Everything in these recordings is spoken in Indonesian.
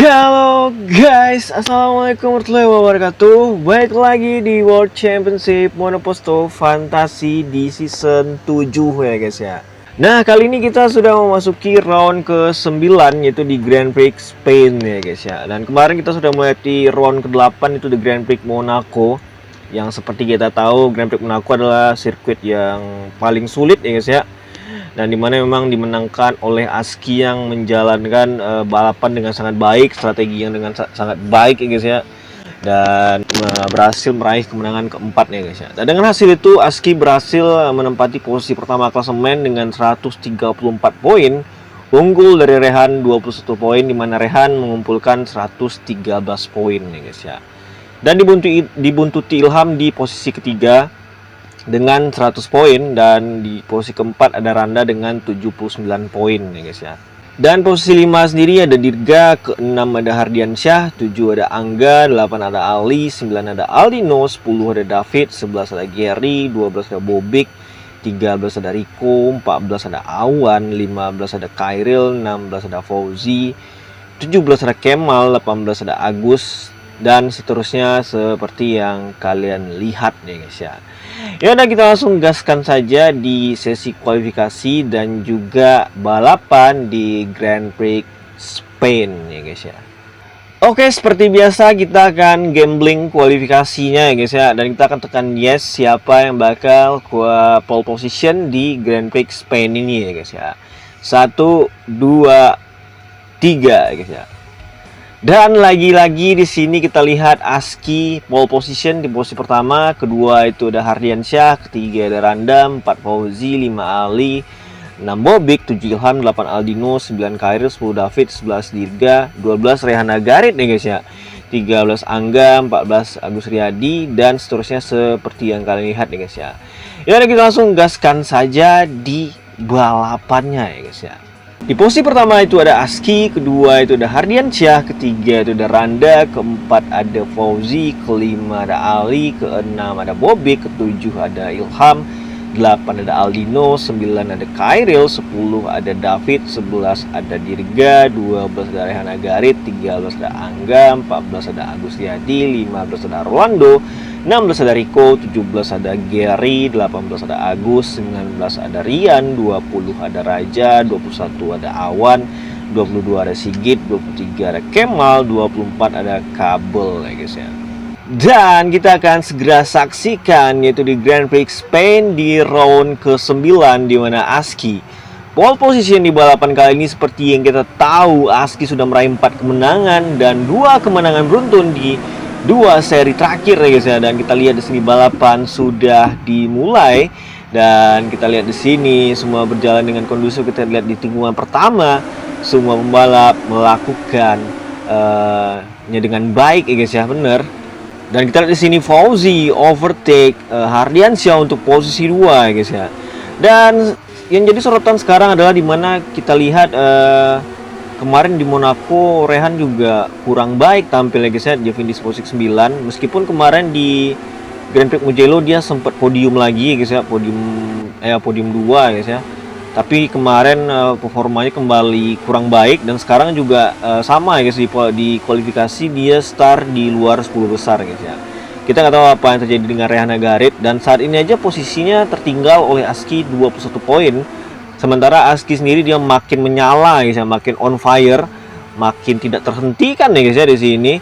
Halo guys, assalamualaikum warahmatullahi wabarakatuh. Baik lagi di World Championship Monoposto Fantasi di season 7 ya guys ya. Nah, kali ini kita sudah memasuki round ke-9, yaitu di Grand Prix Spain ya guys ya. Dan kemarin kita sudah mulai di round ke-8, itu di Grand Prix Monaco. Yang seperti kita tahu, Grand Prix Monaco adalah sirkuit yang paling sulit ya guys ya. Dan dimana memang dimenangkan oleh Aski yang menjalankan balapan dengan sangat baik, strategi yang dengan sangat baik ya guys ya, dan berhasil meraih kemenangan keempat ya guys ya. Dan dengan hasil itu Aski berhasil menempati posisi pertama klasemen dengan 134 poin, unggul dari Rehan 21 poin, dimana Rehan mengumpulkan 113 poin ya guys ya. Dan dibuntuti Ilham di posisi ketiga dengan 100 poin, dan di posisi keempat ada Randa dengan 79 poin ya guys ya. Dan posisi 5 sendiri ada Dirga, ke-6 ada Hardiansyah, 7 ada Angga, 8 ada Ali, 9 ada Aldino, 10 ada David, 11 ada Gary, 12 ada Bobik, 13 ada Riko, 14 ada Awan, 15 ada Kairil, 16 ada Fauzi, 17 ada Kemal, 18 ada Agus, dan seterusnya seperti yang kalian lihat nih guys ya. Ya udah, kita langsung gaskan saja di sesi kualifikasi dan juga balapan di Grand Prix Spain ya guys ya. Oke, seperti biasa kita akan gambling kualifikasinya ya guys ya, dan kita akan tekan yes siapa yang bakal pole position di Grand Prix Spain ini ya guys ya. 1, 2, 3 ya guys ya. Dan lagi-lagi di sini kita lihat Aski pole position di posisi pertama, kedua itu ada Hardiansyah, ketiga ada Randa, 4 Fauzi, 5 Ali, 6 Bobik, 7 Ilham, 8 Aldino, 9 Kairil, 10 David, 11 Dirga, 12 Rehana Garit nih guys ya, 13 Angga, 14 Agus Riyadi, dan seterusnya seperti yang kalian lihat nih guys ya. Ya udah, kita langsung gaskan saja di balapannya ya guys ya. Di posisi pertama itu ada Aski, kedua itu ada Hardiansyah, ketiga itu ada Randa, keempat ada Fauzi, kelima ada Ali, keenam ada Bobik, ketujuh ada Ilham, 8 ada Aldino, 9 ada Kairil, 10 ada David, 11 ada Dirga, 12 ada Rehana Garit, 13 ada Angga, 14 ada Agus Riyadi, 15 ada Rolando, 16 ada Riko, 17 ada Gary, 18 ada Agus, 19 ada Rian, 20 ada Raja, 21 ada Awan, 22 ada Sigit, 23 ada Kemal, 24 ada Kabel ya guys ya. Dan kita akan segera saksikan yaitu di Grand Prix Spain di round ke-9, di mana Aski pole position di balapan kali ini. Seperti yang kita tahu, Aski sudah meraih 4 kemenangan dan 2 kemenangan beruntun di 2 seri terakhir ya guys ya. Dan kita lihat di sini balapan sudah dimulai, dan kita lihat di sini semua berjalan dengan kondusif. Kita lihat di tikungan pertama semua pembalap melakukan dengan baik ya guys ya, bener. Dan kita lihat di sini Fauzi overtake Hardiansyah untuk posisi 2 ya guys ya. Dan yang jadi sorotan sekarang adalah dimana kita lihat kemarin di Monaco Rehan juga kurang baik tampil ya guys ya, dia finish posisi 9. Meskipun kemarin di Grand Prix Mugello dia sempat podium lagi ya guys ya, podium 2 ya guys ya. Tapi kemarin performanya kembali kurang baik, dan sekarang juga sama ya guys, di kualifikasi dia start di luar 10 besar guys ya. Kita nggak tahu apa yang terjadi dengan Rehana Garit, dan saat ini aja posisinya tertinggal oleh Aski 21 poin. Sementara Aski sendiri dia makin menyala guys ya, makin on fire, makin tidak terhentikan ya guys ya di sini.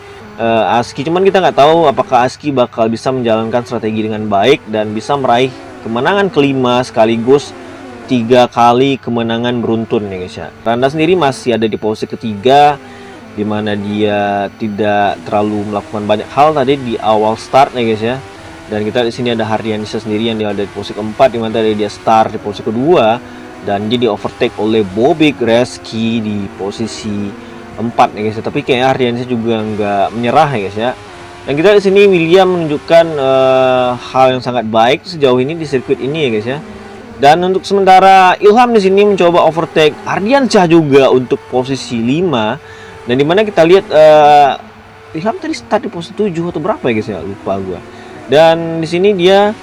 Aski, cuman kita nggak tahu apakah Aski bakal bisa menjalankan strategi dengan baik dan bisa meraih kemenangan kelima sekaligus 3 kali kemenangan beruntun ya guys ya. Randa sendiri masih ada di posisi ketiga, dimana dia tidak terlalu melakukan banyak hal tadi di awal start ya guys ya. Dan kita di sini ada Hardiansyah sendiri yang dia ada di posisi keempat, dimana tadi dia start di posisi kedua, dan dia di overtake oleh Bobik Reski di posisi 4 ya guys ya. Tapi kayaknya Hardiansyah juga nggak menyerah ya guys ya. Dan kita di sini William menunjukkan hal yang sangat baik sejauh ini di sirkuit ini ya guys ya. Dan untuk sementara Ilham di sini mencoba overtake Hardiansyah juga untuk posisi 5. Dan dimana kita lihat Ilham tadi start di posisi 7 atau berapa ya guys ya, lupa gua. Dan di sini dia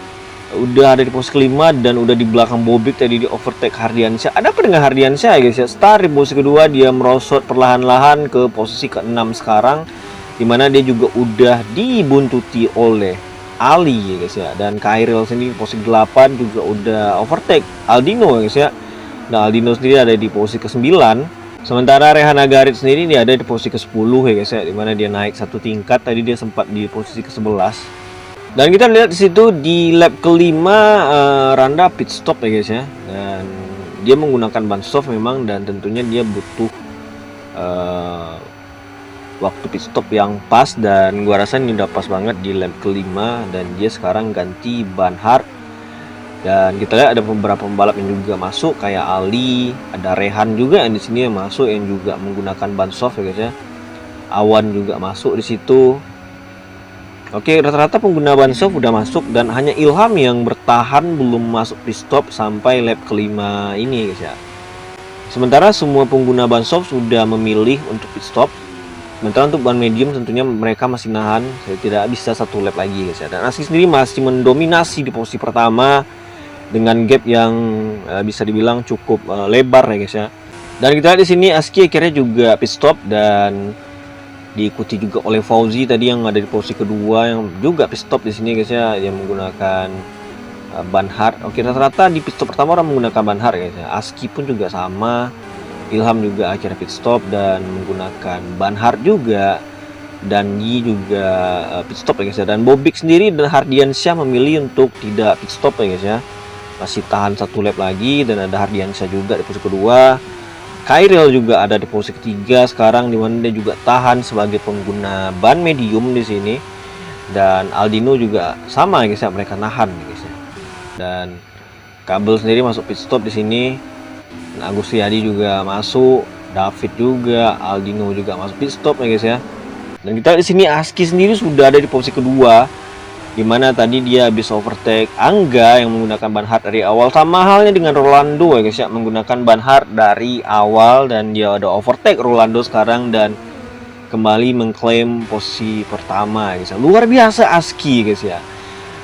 udah ada di posisi kelima dan udah di belakang Bobik tadi di overtake Hardiansyah. Ada apa dengan Hardiansyah ya guys ya? Start di posisi kedua, dia merosot perlahan-lahan ke posisi ke-6 sekarang, dimana dia juga udah dibuntuti oleh Ali ya guys ya. Dan Khairil sendiri posisi 8 juga udah overtake Aldino ya guys ya. Nah, Aldino sendiri ada di posisi ke-9. Sementara Rehan Agarit sendiri dia ada di posisi ke-10 ya guys ya, dimana dia naik satu tingkat. Tadi dia sempat di posisi ke-11. Dan kita lihat di situ di lap kelima Randa pit stop ya guys ya, dan dia menggunakan ban soft memang, dan tentunya dia butuh waktu pit stop yang pas, dan gua rasa ini udah pas banget di lap kelima, dan dia sekarang ganti ban hard. Dan kita lihat ada beberapa pembalap yang juga masuk kayak Ali, ada Rehan juga yang di sini yang masuk yang juga menggunakan ban soft ya guys ya. Awan juga masuk di situ. Oke, rata-rata pengguna ban soft udah masuk, dan hanya Ilham yang bertahan belum masuk pit stop sampai lap kelima ini guys ya. Sementara semua pengguna ban soft sudah memilih untuk pit stop. Sementara untuk ban medium tentunya mereka masih nahan, saya tidak bisa satu lap lagi guys ya. Dan Aski sendiri masih mendominasi di posisi pertama dengan gap yang bisa dibilang cukup lebar ya guys ya. Dan kita lihat di sini Aski akhirnya juga pit stop, dan diikuti juga oleh Fauzi tadi yang ada di posisi kedua yang juga pit stop di sini guys ya, yang menggunakan ban hard. Oke, rata-rata di pit stop pertama orang menggunakan ban hard guys ya. Aski pun juga sama, Ilham juga akhirnya pit stop dan menggunakan ban hard juga, dan Yi juga pit stop ya guys ya. Dan Bobik sendiri dan Hardiansyah memilih untuk tidak pit stop ya guys ya, masih tahan satu lap lagi. Dan ada Hardiansyah juga di posisi kedua. Khairil juga ada di posisi ketiga sekarang, dimana dia juga tahan sebagai pengguna ban medium di sini. Dan Aldino juga sama guys ya, mereka nahan guys ya. Dan Kabel sendiri masuk pit stop di sini. Dan Agus Riyadi juga masuk, David juga, Aldino juga masuk pit stop ya guys ya. Dan kita di sini Aski sendiri sudah ada di posisi kedua, dimana tadi dia habis overtake Angga yang menggunakan ban hard dari awal, sama halnya dengan Rolando ya guys ya, menggunakan ban hard dari awal, dan dia ada overtake Rolando sekarang dan kembali mengklaim posisi pertama guys ya. Luar biasa Aski guys ya.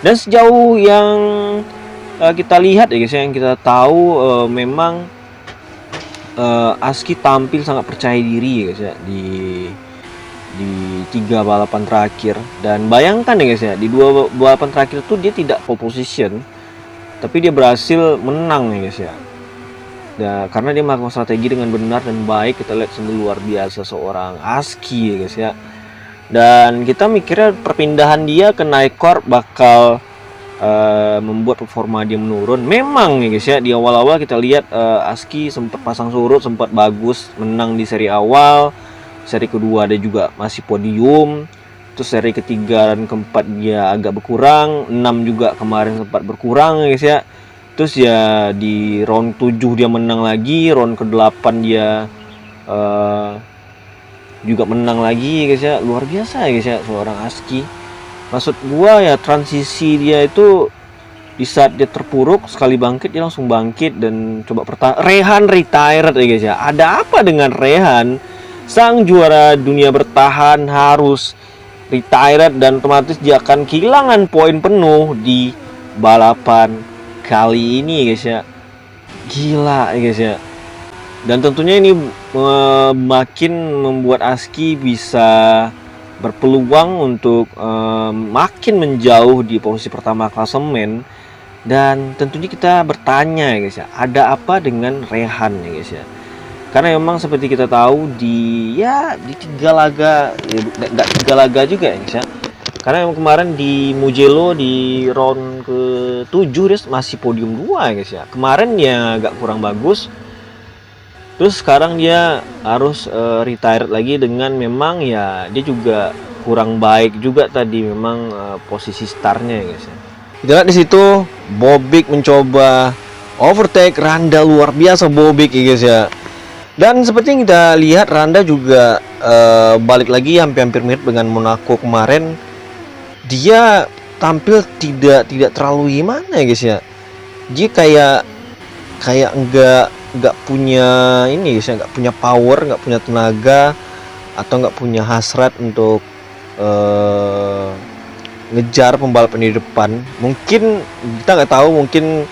Dan sejauh yang kita lihat ya guys ya, yang kita tahu memang Aski tampil sangat percaya diri ya guys ya di 3 balapan terakhir. Dan bayangkan ya guys ya, di 2 balapan terakhir tuh dia tidak pole position, tapi dia berhasil menang ya guys ya. Karena dia melakukan strategi dengan benar dan baik. Kita lihat sendiri luar biasa seorang Aski ya guys ya. Dan kita mikirnya perpindahan dia ke Night Corp bakal membuat performa dia menurun. Memang ya guys ya, di awal-awal kita lihat Aski sempat pasang surut, sempat bagus, menang di seri awal. Seri kedua dia juga masih podium. Terus seri ketiga dan keempat dia agak berkurang. 6 juga kemarin sempat berkurang ya guys ya. Terus ya di round 7 dia menang lagi. Round ke-8 dia juga menang lagi ya guys ya. Luar biasa ya guys ya seorang Aski. Maksud gua ya, transisi dia itu di saat dia terpuruk, sekali bangkit dia langsung bangkit dan coba pertahan. Rehan retired ya guys ya. Ada apa dengan Rehan? Sang juara dunia bertahan harus retired, dan otomatis dia akan kehilangan poin penuh di balapan kali ini guys ya. Gila ya guys ya. Dan tentunya ini makin membuat Aski bisa berpeluang untuk makin menjauh di posisi pertama klasemen. Dan tentunya kita bertanya ya guys ya, ada apa dengan Rehan ya guys ya. Karena memang seperti kita tahu di 3 laga, enggak 3 laga juga ya guys ya. Karena yang kemarin di Mugello di round ke-7 dia masih podium 2 ya guys ya. Kemarin dia agak kurang bagus. Terus sekarang dia harus retired lagi dengan memang ya dia juga kurang baik juga tadi memang posisi startnya ya guys ya. Kita lihat di situ Bobik mencoba overtake Randa, luar biasa Bobik ya guys ya. Dan seperti yang kita lihat Randa juga balik lagi hampir mirip dengan Monaco kemarin. Dia tampil tidak terlalu gimana ya guys ya. Dia kayak enggak punya ini guys ya, enggak punya power, enggak punya tenaga, atau enggak punya hasrat untuk ngejar pembalap di depan. Mungkin kita nggak tahu, mungkin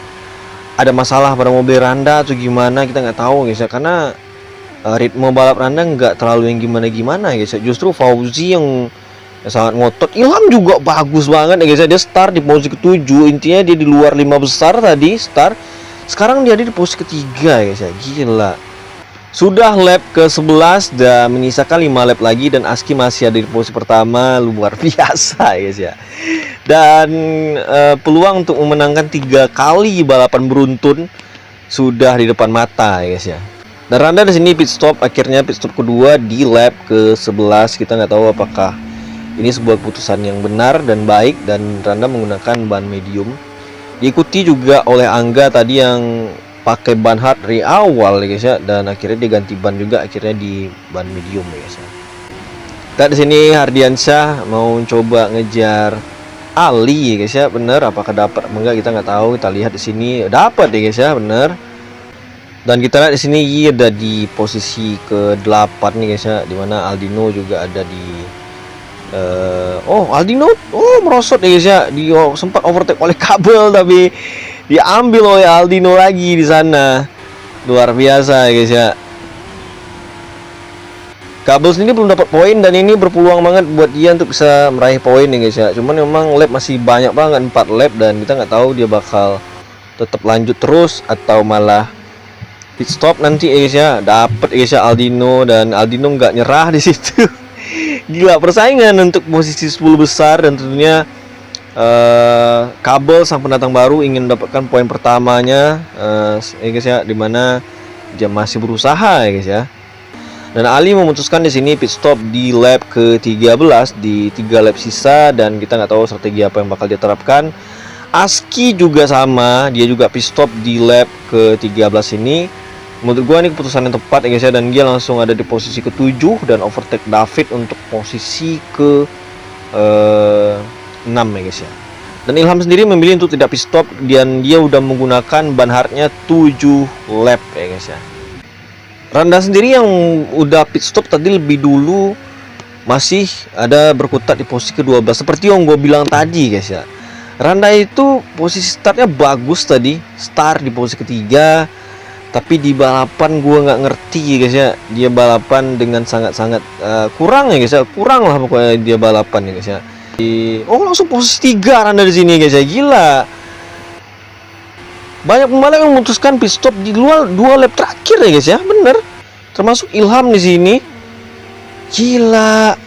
ada masalah pada mobil Randa atau gimana, kita nggak tahu guys ya, karena ritme balap Randa nggak terlalu yang gimana-gimana guys ya. Justru Fauzi yang sangat ngotot. Ilham juga bagus banget ya guys ya, dia start di posisi ke-7, intinya dia di luar 5 besar tadi start. Sekarang dia ada di posisi ketiga guys ya, gila. Sudah lap ke-11 dan menyisakan 5 lap lagi, dan Aski masih ada di posisi pertama, luar biasa guys ya. Dan peluang untuk memenangkan 3 kali balapan beruntun sudah di depan mata ya guys ya. Dan Randa di sini pit stop, akhirnya pit stop kedua di lap ke-11. Kita nggak tahu apakah ini sebuah keputusan yang benar dan baik, dan Randa menggunakan ban medium. Diikuti juga oleh Angga tadi yang pakai ban hard dari awal ya guys ya, dan akhirnya dia ganti ban juga akhirnya di ban medium ya guys ya. Kita di sini Hardiansyah mau coba ngejar Ali ya guys ya, bener. Apakah dapat enggak kita nggak tahu. Kita lihat di sini dapat ya guys ya, bener. Dan kita lihat di sini ada di posisi ke-8 nih guys ya, dimana Aldino juga ada di Aldino merosot ya guys ya, dia sempat overtake oleh kabel tapi diambil oleh Aldino lagi di sana. Luar biasa ya guys ya. Kabel sendiri belum dapat poin, dan ini berpeluang banget buat dia untuk bisa meraih poin ya guys ya. Cuman memang lap masih banyak banget, 4 lap, dan kita nggak tahu dia bakal tetap lanjut terus atau malah pit stop nanti ya guys ya. Dapat ya guys ya Aldino, dan Aldino nggak nyerah di situ. Gila, persaingan untuk posisi 10 besar, dan tentunya Kabel sang pendatang baru ingin mendapatkan poin pertamanya ya guys ya, dimana dia masih berusaha ya guys ya. Dan Ali memutuskan di sini pit stop di lap ke-13 di 3 lap sisa, dan kita nggak tahu strategi apa yang bakal dia terapkan. Aski juga sama, dia juga pit stop di lap ke-13 ini. Menurut gua ini keputusan yang tepat ya guys ya, dan dia langsung ada di posisi ke-7 dan overtake David untuk posisi ke-6 ya guys ya. Dan Ilham sendiri memilih untuk tidak pit stop, dan dia udah menggunakan ban hardnya 7 lap ya guys ya. Randa sendiri yang udah pit stop tadi lebih dulu masih ada berkutat di posisi ke-12, seperti yang gue bilang tadi guys ya. Randa itu posisi startnya bagus tadi, start di posisi ketiga, tapi di balapan gue nggak ngerti ya guys ya, dia balapan dengan sangat-sangat kurang ya guys ya, kurang lah pokoknya dia balapan ya guys ya. Langsung posisi 3 Randa di sini guys ya, gila. Banyak pembalap yang memutuskan pit stop di luar 2 lap terakhir ya guys ya, bener. Termasuk Ilham di sini, gila.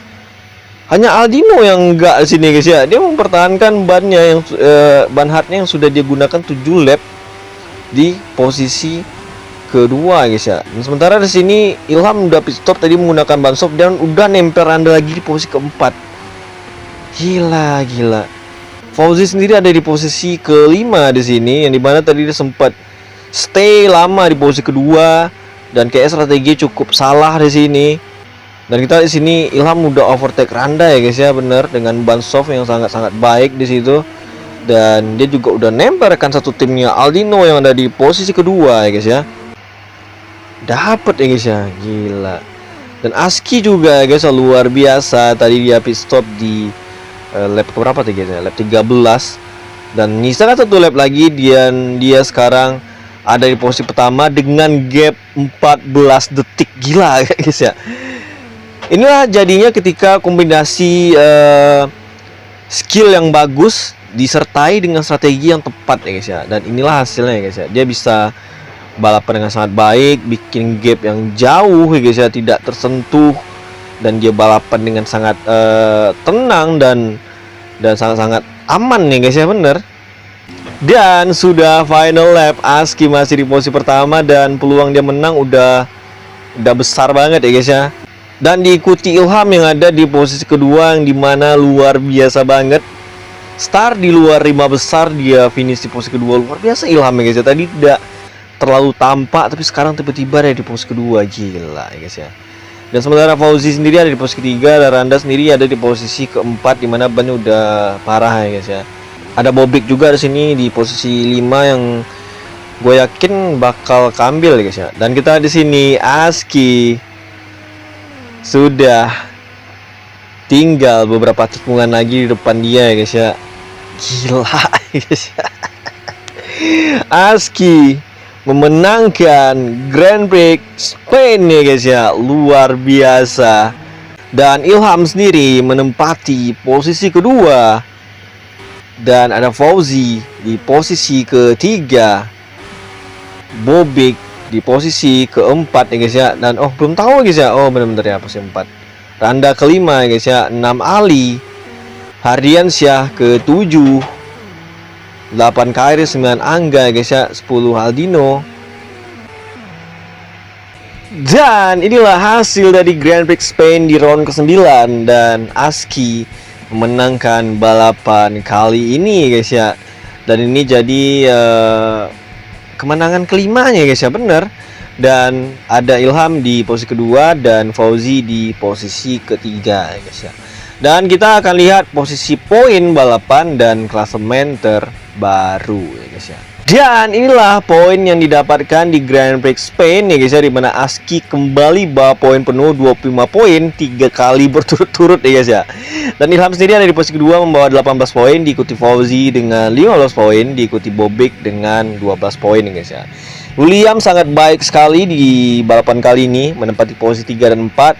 Hanya Aldino yang enggak di sini guys ya, dia mempertahankan bannya yang ban hardnya yang sudah dia gunakan 7 lap di posisi kedua guys ya. Dan sementara di sini Ilham udah pit stop tadi menggunakan ban soft, dan udah nempel Randa lagi di posisi keempat. Gila, gila. Fauzi sendiri ada di posisi ke-5 di sini, yang dimana tadi dia sempat stay lama di posisi kedua, dan kayak strategi cukup salah di sini. Dan kita di sini Ilham udah overtake Randa ya guys ya, bener, dengan ban soft yang sangat-sangat baik di situ. Dan dia juga udah nempel rekan satu timnya Aldino yang ada di posisi kedua ya guys ya. Dapat ya guys ya, gila. Dan Aski juga ya guys, luar biasa. Tadi dia pit stop di lap berapa tadi guys ya? Lap 13. Dan nyisakan 1 lap lagi, dia sekarang ada di posisi pertama dengan gap 14 detik. Gila guys ya. Inilah jadinya ketika kombinasi skill yang bagus disertai dengan strategi yang tepat ya guys ya. Dan inilah hasilnya ya guys ya. Dia bisa balapan dengan sangat baik, bikin gap yang jauh ya guys ya, tidak tersentuh, dan dia balapan dengan sangat tenang dan sangat-sangat aman ya guys ya, bener. Dan sudah final lap, Aski masih di posisi pertama, dan peluang dia menang udah besar banget ya guys ya. Dan diikuti Ilham yang ada di posisi kedua, yang dimana luar biasa banget. Start di luar 5 besar, dia finish di posisi kedua. Luar biasa Ilham ya guys ya. Tadi tidak terlalu tampak, tapi sekarang tiba-tiba ada di posisi kedua. Gila ya guys ya. Dan sementara Fauzi sendiri ada di posisi ketiga, dan Randa sendiri ada di posisi keempat, dimana bannya udah parah ya guys ya. Ada Bobik juga di sini di posisi 5 yang gue yakin bakal kambil ya guys ya. Dan kita di sini Aski sudah Tinggal beberapa tikungan lagi di depan dia ya guys ya. Gila ya guys ya. Aski memenangkan Grand Prix Spain ya guys ya. Luar biasa. Dan Ilham sendiri menempati posisi kedua. Dan ada Fauzi di posisi ketiga. Bobik di posisi keempat ya guys ya. Dan belum tahu guys ya. Bener-bener ya posisi 4. Randa kelima ya guys ya. 6 Ali. Hardiansyah ke-7. 8 Kairi, 9 Angga ya guys ya. 10 Aldino. Dan inilah hasil dari Grand Prix Spain di round ke-9. Dan Aski memenangkan balapan kali ini ya guys ya. Dan ini jadi kemenangan kelimanya guys ya, bener. Dan ada Ilham di posisi kedua dan Fauzi di posisi ketiga ya guys ya. Dan kita akan lihat posisi poin balapan dan klasemen terbaru ya guys ya. Dan inilah poin yang didapatkan di Grand Prix Spain ya guys ya, dimana Aski kembali bawa poin penuh 25 poin 3 kali berturut-turut ya guys ya. Dan Ilham sendiri ada di posisi kedua membawa 18 poin, diikuti Fauzi dengan 15 poin, diikuti Bobik dengan 12 poin ya guys ya. William sangat baik sekali di balapan kali ini, menempati posisi 3 dan 4.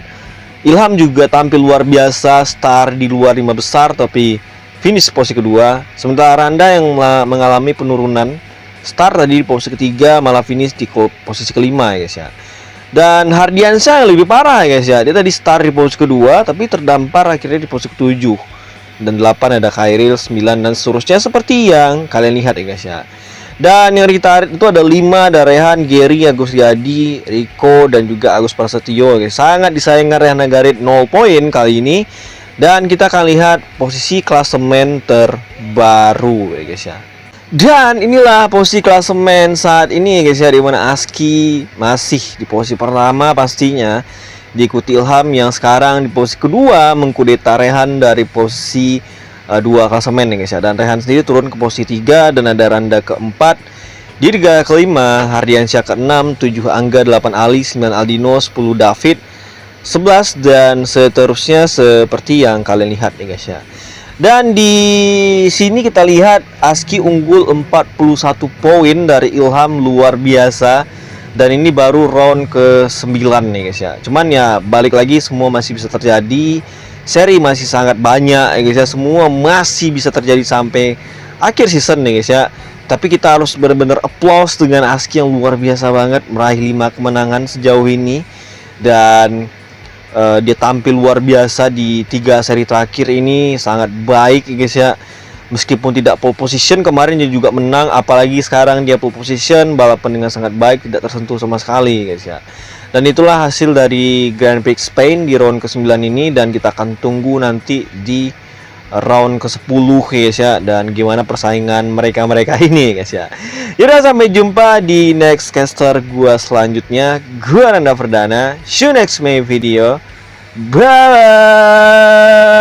Ilham juga tampil luar biasa, start di luar 5 besar tapi finish posisi kedua. Sementara Randa yang mengalami penurunan, start tadi di posisi ketiga malah finish di posisi kelima ya guys ya. Dan Hardiansyah yang lebih parah ya guys ya. Dia tadi start di posisi kedua tapi terdampar akhirnya di posisi ketujuh. Dan 8 ada Khairil, 9 dan seterusnya seperti yang kalian lihat ya guys ya. Dan yang ditarik itu ada 5, ada Rehan, Gary, Agus Yadi, Rico dan juga Agus Prasetyo guys. Sangat disayangkan Rehan Nagarit 0 poin kali ini. Dan kita akan lihat posisi klasemen terbaru ya guys ya. Dan inilah posisi klasemen saat ini ya guys ya, di mana Aski masih di posisi pertama pastinya, diikuti Ilham yang sekarang di posisi kedua mengkudeta Rehan dari posisi 2 klasemen ya guys ya. Dan Rehan sendiri turun ke posisi 3 dan ada Randa ke-4. Di liga kelima Hardiansyah ke-6, 7 Angga, 8 Ali, 9 Aldino, 10 David, 11 dan seterusnya seperti yang kalian lihat ya guys ya. Dan di sini kita lihat Aski unggul 41 poin dari Ilham, luar biasa. Dan ini baru round ke-9 nih guys ya. Cuman ya balik lagi, semua masih bisa terjadi. Seri masih sangat banyak ya guys ya. Semua masih bisa terjadi sampai akhir season nih guys ya. Tapi kita harus benar-benar applause dengan Aski yang luar biasa banget, meraih 5 kemenangan sejauh ini. Dan dia tampil luar biasa di 3 seri terakhir ini, sangat baik guys ya. Meskipun tidak pole position kemarin, dia juga menang. Apalagi sekarang dia pole position, balapan dengan sangat baik, tidak tersentuh sama sekali guys ya. Dan itulah hasil dari Grand Prix Spain di round ke-9 ini. Dan kita akan tunggu nanti di round ke-10 guys ya, dan gimana persaingan mereka ini guys ya. Yaudah, sampai jumpa di next caster gua selanjutnya. Gua Nanda Perdana. See you next May video. Bye.